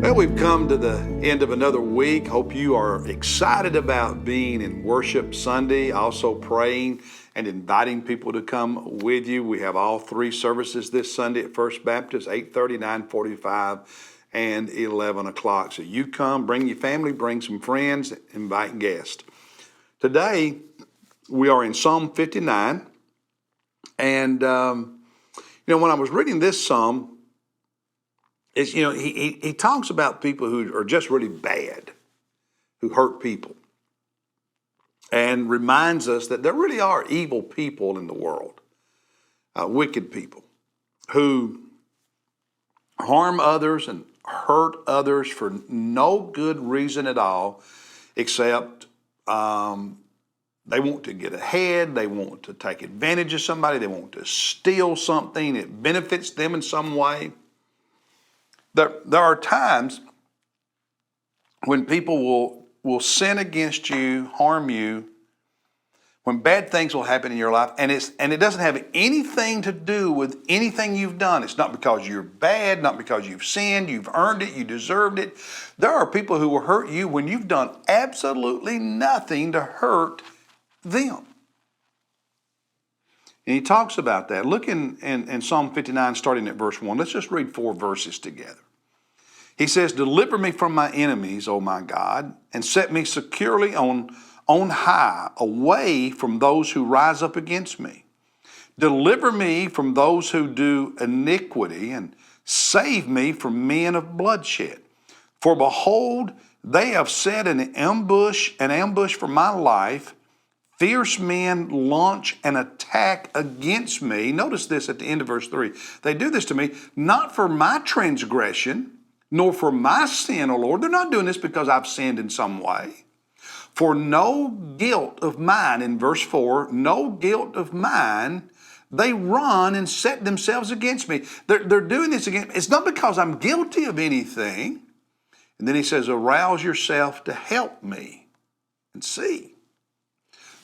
Well, we've come to the end of another week. Hope you are excited about being in Worship Sunday, also praying and inviting people to come with you. We have all three services this Sunday at First Baptist, 8:30, 9:45, and 11 o'clock. So you come, bring your family, bring some friends, invite guests. Today, we are in Psalm 59. And, when I was reading this psalm, he talks about people who are just really bad, who hurt people, and reminds us that there really are evil people in the world, wicked people, who harm others and hurt others for no good reason at all, except they want to get ahead, they want to take advantage of somebody, they want to steal something that benefits them in some way. There are times when people will sin against you, harm you, when bad things will happen in your life, and it doesn't have anything to do with anything you've done. It's not because you're bad, not because you've sinned, you've earned it, you deserved it. There are people who will hurt you when you've done absolutely nothing to hurt them. And he talks about that. Look in Psalm 59, starting at verse 1. Let's just read 4 verses together. He says, "Deliver me from my enemies, O my God, and set me securely on high, away from those who rise up against me. Deliver me from those who do iniquity, and save me from men of bloodshed. For behold, they have set an ambush for my life. Fierce men launch an attack against me." Notice this at the end of verse 3. "They do this to me, not for my transgression, nor for my sin, O Lord." They're not doing this because I've sinned in some way. "For no guilt of mine," in verse 4, "no guilt of mine, they run and set themselves against me." They're doing this against me. It's not because I'm guilty of anything. And then he says, "Arouse yourself to help me and see."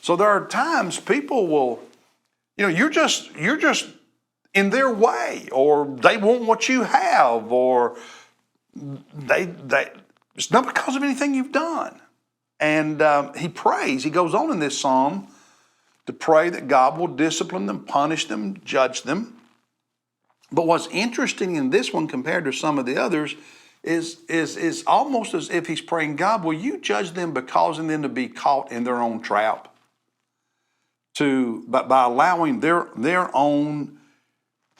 So there are times people will, you're just in their way, or they want what you have, or it's not because of anything you've done. And he goes on in this psalm to pray that God will discipline them, punish them, judge them. But what's interesting in this one compared to some of the others is almost as if he's praying, "God, will you judge them by causing them to be caught in their own trap? By allowing their own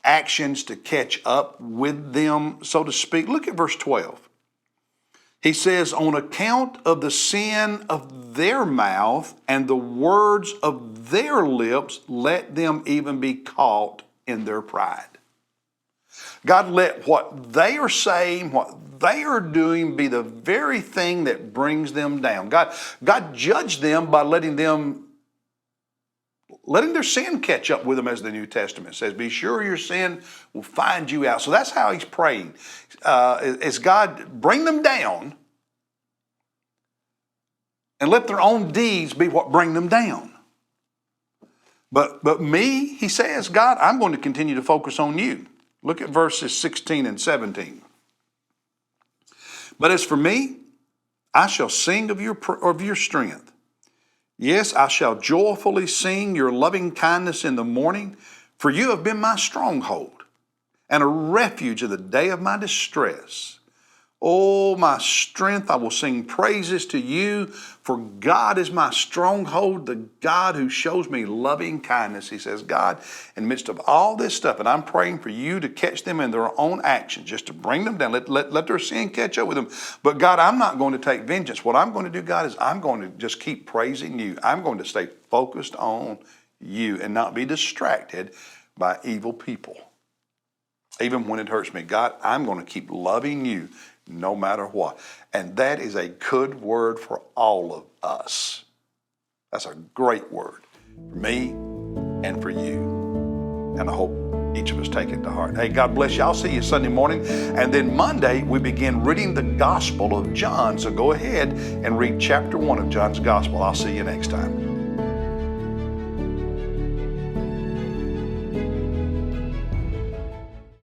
actions to catch up with them, so to speak." Look at verse 12. He says, "On account of the sin of their mouth and the words of their lips, let them even be caught in their pride." God, let what they are saying, what they are doing, be the very thing that brings them down. God judge them by letting their sin catch up with them, as the New Testament says. Be sure your sin will find you out. So that's how he's praying. As God, bring them down and let their own deeds be what bring them down. But me, he says, God, I'm going to continue to focus on you. Look at verses 16 and 17. "But as for me, I shall sing of your strength. Yes, I shall joyfully sing your loving kindness in the morning, for you have been my stronghold and a refuge in the day of my distress. Oh, my strength, I will sing praises to you, for God is my stronghold, the God who shows me loving kindness." He says, God, in the midst of all this stuff, and I'm praying for you to catch them in their own actions, just to bring them down, let their sin catch up with them. But God, I'm not going to take vengeance. What I'm going to do, God, is I'm going to just keep praising you. I'm going to stay focused on you and not be distracted by evil people. Even when it hurts me, God, I'm going to keep loving you no matter what. And that is a good word for all of us. That's a great word for me and for you. And I hope each of us take it to heart. Hey, God bless you. I'll see you Sunday morning. And then Monday, we begin reading the Gospel of John. So go ahead and read chapter 1 of John's Gospel. I'll see you next time.